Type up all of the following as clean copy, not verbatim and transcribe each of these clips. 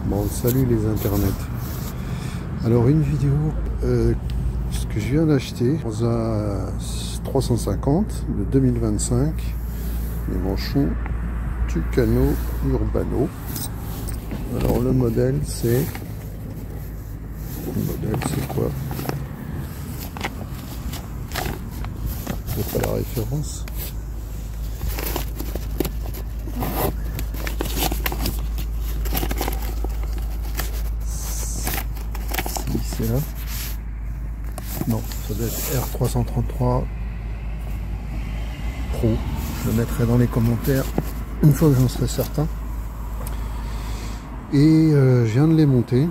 Bon, salut les internets. Alors une vidéo, ce que je viens d'acheter, un 350 de 2025, les manchons Tucano Urbano. Alors le modèle c'est quoi? Je n'ai pas la référence. C'est là. Non, ça doit être R333 Pro. Je le mettrai dans les commentaires une fois que j'en serai certain. Et je viens de les monter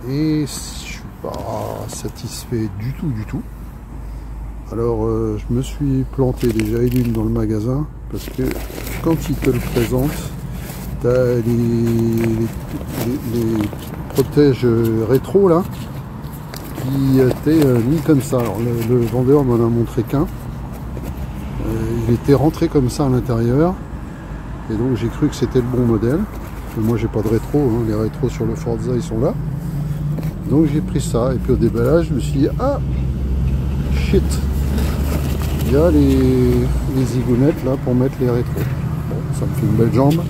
et je suis pas satisfait du tout. Alors je me suis planté déjà une dans le magasin parce que quand ils te le présentent, tu as les protèges rétro là qui étaient mis comme ça. Alors le vendeur m'en a montré qu'un. Il était rentré comme ça à l'intérieur et donc j'ai cru que c'était le bon modèle. Moi j'ai pas de rétro, hein. Les rétros sur le Forza ils sont là. Donc j'ai pris ça et puis au déballage je me suis dit ah shit, il y a les zigounettes là pour mettre les rétros. Bon, ça me fait une belle jambe.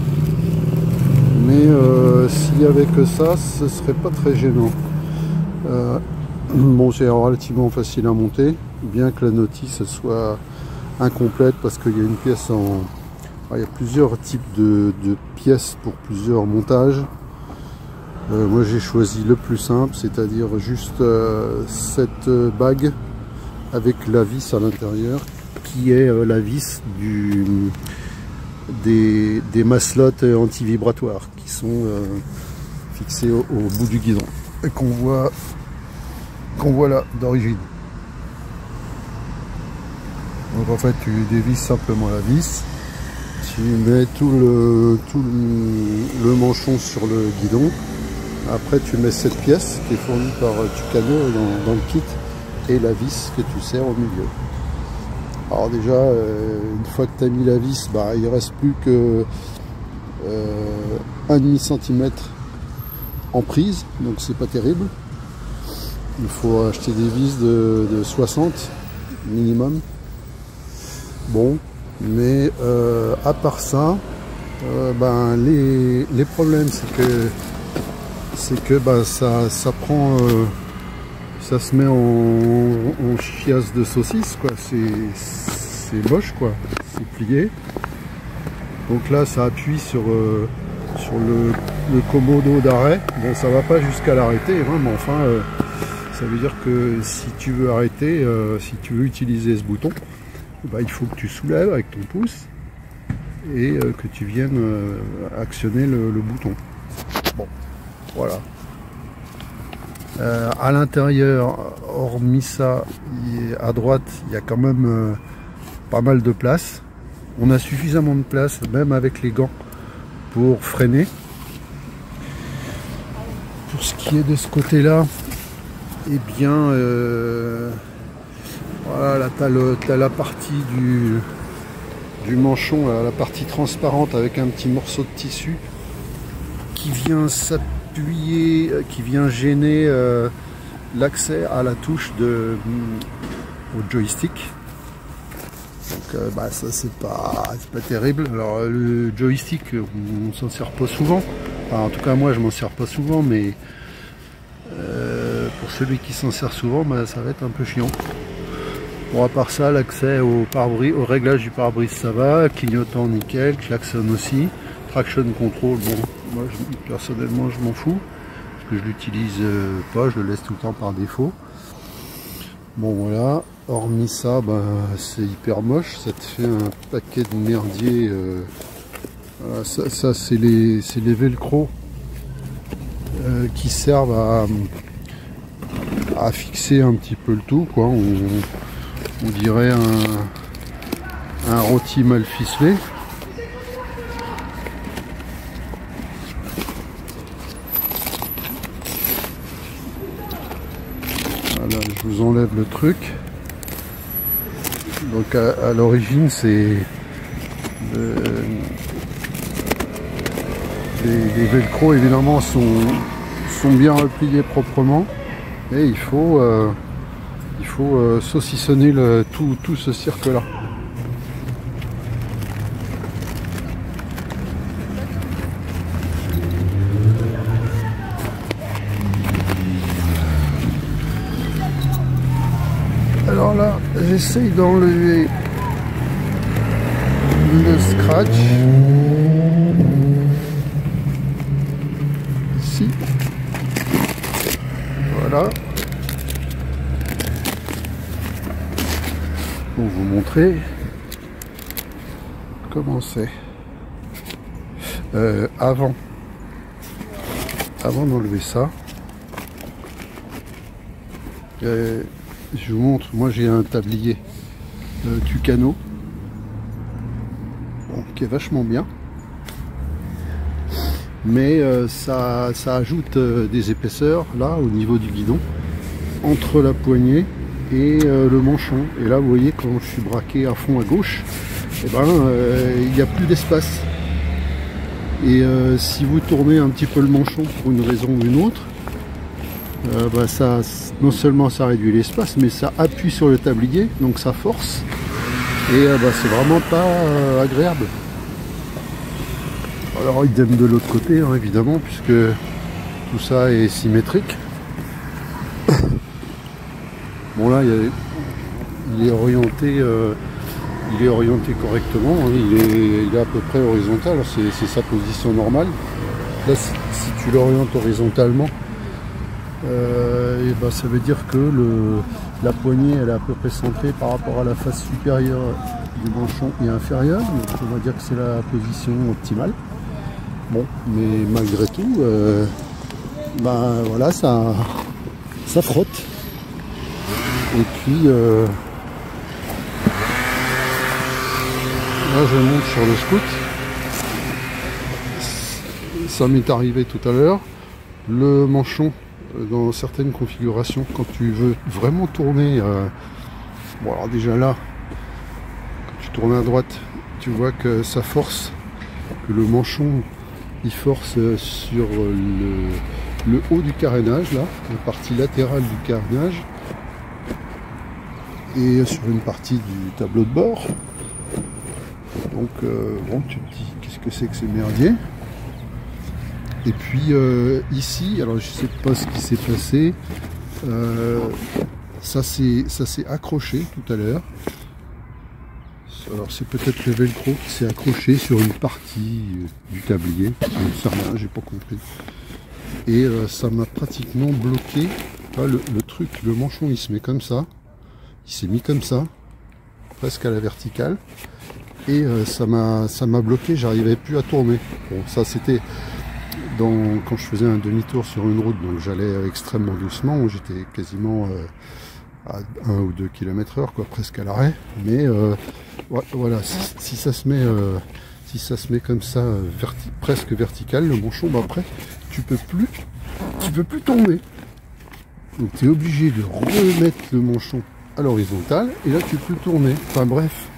Mais s'il y avait que ça, ce serait pas très gênant. Bon, c'est relativement facile à monter, bien que la notice soit incomplète parce qu'il y a une pièce en... il y a plusieurs types de pièces pour plusieurs montages. Moi j'ai choisi le plus simple, c'est-à-dire juste cette bague avec la vis à l'intérieur, qui est la vis des maslottes anti-vibratoires qui sont fixées au bout du guidon et qu'on voit là d'origine. Donc en fait tu dévisses simplement la vis, tu mets tout le manchon sur le guidon, après tu mets cette pièce qui est fournie par Tucano dans le kit et la vis que tu serres au milieu. Alors déjà une fois que tu as mis la vis, il ne reste plus que 1,5 cm en prise, donc c'est pas terrible. Il faut acheter des vis de 60 minimum. Bon, mais à part ça, les problèmes c'est que ça prend, ça se met en chiasse de saucisse quoi. C'est moche quoi, c'est plié. Donc là ça appuie sur le commodo d'arrêt. Bon, ça va pas jusqu'à l'arrêter, hein, mais enfin ça veut dire que si tu veux arrêter, si tu veux utiliser ce bouton, il faut que tu soulèves avec ton pouce et que tu viennes actionner le bouton. Bon, voilà. À l'intérieur, hormis ça, à droite, il y a quand même pas mal de place. On a suffisamment de place, même avec les gants, pour freiner. Pour ce qui est de ce côté-là, eh bien, voilà, là tu as la partie du manchon, là, la partie transparente avec un petit morceau de tissu qui vient s'appuyer, qui vient gêner l'accès à la touche au joystick. Donc ça c'est pas terrible. Alors le joystick on s'en sert pas souvent. Enfin, en tout cas moi je m'en sers pas souvent, mais pour celui qui s'en sert souvent, ça va être un peu chiant. Bon, à part ça, l'accès au réglage du pare-brise ça va, clignotant nickel, klaxon aussi, traction control, bon, moi personnellement je m'en fous, parce que je l'utilise pas, je le laisse tout le temps par défaut. Bon voilà, hormis ça, c'est hyper moche, ça te fait un paquet de merdier. Voilà, ça c'est les velcro qui servent à fixer un petit peu le tout, quoi. On dirait un rôti mal ficelé. Voilà, je vous enlève le truc. Donc à l'origine c'est Les velcro évidemment sont bien repliés proprement, et il faut saucissonner tout ce cirque là. Alors là, j'essaye d'enlever le scratch. Ici. Voilà. Pour vous montrer comment c'est. Avant d'enlever ça, je vous montre, moi j'ai un tablier Tucano, bon, qui est vachement bien, mais ça ajoute des épaisseurs là au niveau du guidon, entre la poignée et le manchon. Et là vous voyez, quand je suis braqué à fond à gauche, et ben il n'y a plus d'espace. Et si vous tournez un petit peu le manchon pour une raison ou une autre, ça, non seulement ça réduit l'espace, mais ça appuie sur le tablier, donc ça force, et c'est vraiment pas agréable. Alors idem de l'autre côté, hein, évidemment, puisque tout ça est symétrique. Bon là il est orienté correctement, hein, il est à peu près horizontal, c'est sa position normale. Là si tu l'orientes horizontalement, ça veut dire que la poignée elle est à peu près centrée par rapport à la face supérieure du manchon et inférieure, donc on va dire que c'est la position optimale. Bon, mais malgré tout, voilà, ça frotte. Et puis là je monte sur le scout. Ça m'est arrivé tout à l'heure. Le manchon, dans certaines configurations, quand tu veux vraiment tourner, bon alors déjà là, quand tu tournes à droite, tu vois que ça force, que le manchon il force sur le haut du carénage, là, la partie latérale du carénage, et sur une partie du tableau de bord. Donc bon, tu te dis qu'est-ce que c'est que ces merdiers. Et puis ici, alors je sais pas ce qui s'est passé, ça s'est accroché tout à l'heure. Alors c'est peut-être le velcro qui s'est accroché sur une partie du tablier, je ne sais rien, j'ai pas compris. Et ça m'a pratiquement bloqué. Là, le truc, le manchon il se met comme ça, il s'est mis comme ça, presque à la verticale, et ça m'a bloqué, j'arrivais plus à tourner. Bon, ça c'était quand je faisais un demi-tour sur une route, donc j'allais extrêmement doucement, j'étais quasiment à 1 ou 2 km/h, quoi, presque à l'arrêt. Mais voilà, si ça se met comme ça, presque vertical, le manchon, après tu peux plus tourner. Donc tu es obligé de remettre le manchon à l'horizontale, et là tu peux tourner. Enfin bref,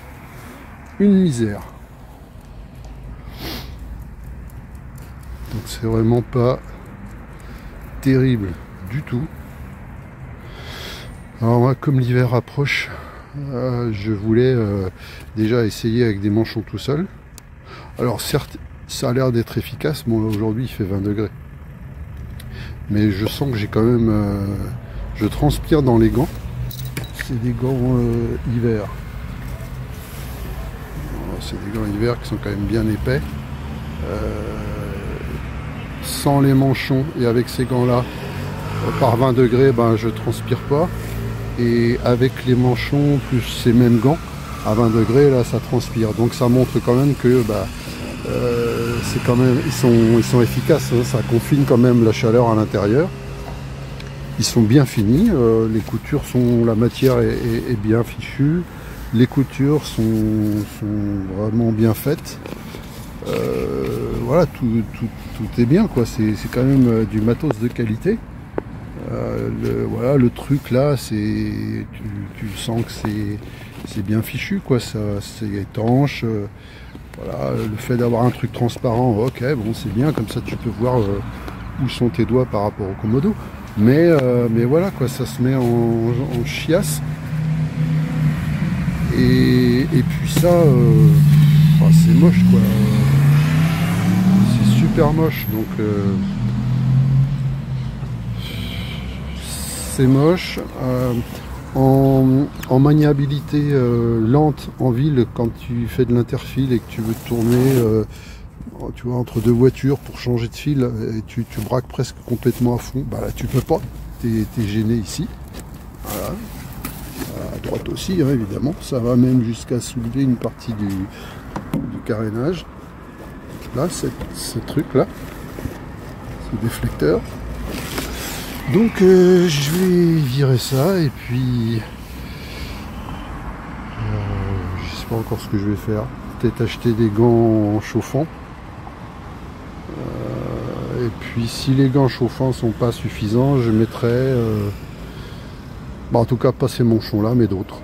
une misère. Donc c'est vraiment pas terrible du tout. Alors moi, comme l'hiver approche, je voulais déjà essayer avec des manchons tout seul. Alors certes, ça a l'air d'être efficace. Bon, aujourd'hui il fait 20 degrés. Mais je sens que j'ai quand même... je transpire dans les gants. C'est des gants hiver. C'est des gants hiver qui sont quand même bien épais. Sans les manchons et avec ces gants là, par 20 degrés, je transpire pas. Et avec les manchons plus ces mêmes gants, à 20 degrés, là ça transpire. Donc ça montre quand même que c'est quand même, ils sont efficaces, hein. Ça confine quand même la chaleur à l'intérieur. Ils sont bien finis, les coutures sont, la matière est bien fichue, les coutures sont vraiment bien faites. Voilà, tout est bien, quoi. C'est quand même du matos de qualité. Voilà, le truc là, tu sens que c'est bien fichu, quoi. C'est étanche. Voilà, le fait d'avoir un truc transparent, ok, bon c'est bien, comme ça tu peux voir où sont tes doigts par rapport au Komodo. Mais voilà quoi, ça se met en chiasse. Et puis ça, c'est moche quoi. C'est super moche, donc c'est moche. En maniabilité lente en ville, quand tu fais de l'interfile et que tu veux tourner tu vois, entre deux voitures pour changer de fil et tu braques presque complètement à fond, bah là tu peux pas, t'es gêné ici. Voilà. À droite aussi, hein, évidemment, ça va même jusqu'à soulever une partie du carénage. Là, ce truc là, ce déflecteur. Donc je vais virer ça et puis je sais pas encore ce que je vais faire. Peut-être acheter des gants chauffants. Et puis si les gants chauffants sont pas suffisants, je mettrai en tout cas pas ces manchons là mais d'autres.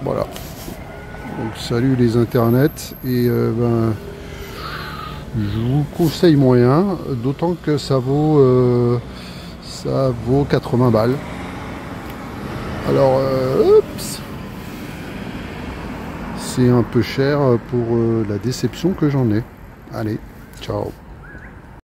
Voilà. Donc salut les internets et je vous conseille moyen, d'autant que ça vaut 80 balles. Alors oups, c'est un peu cher pour la déception que j'en ai. Allez, ciao.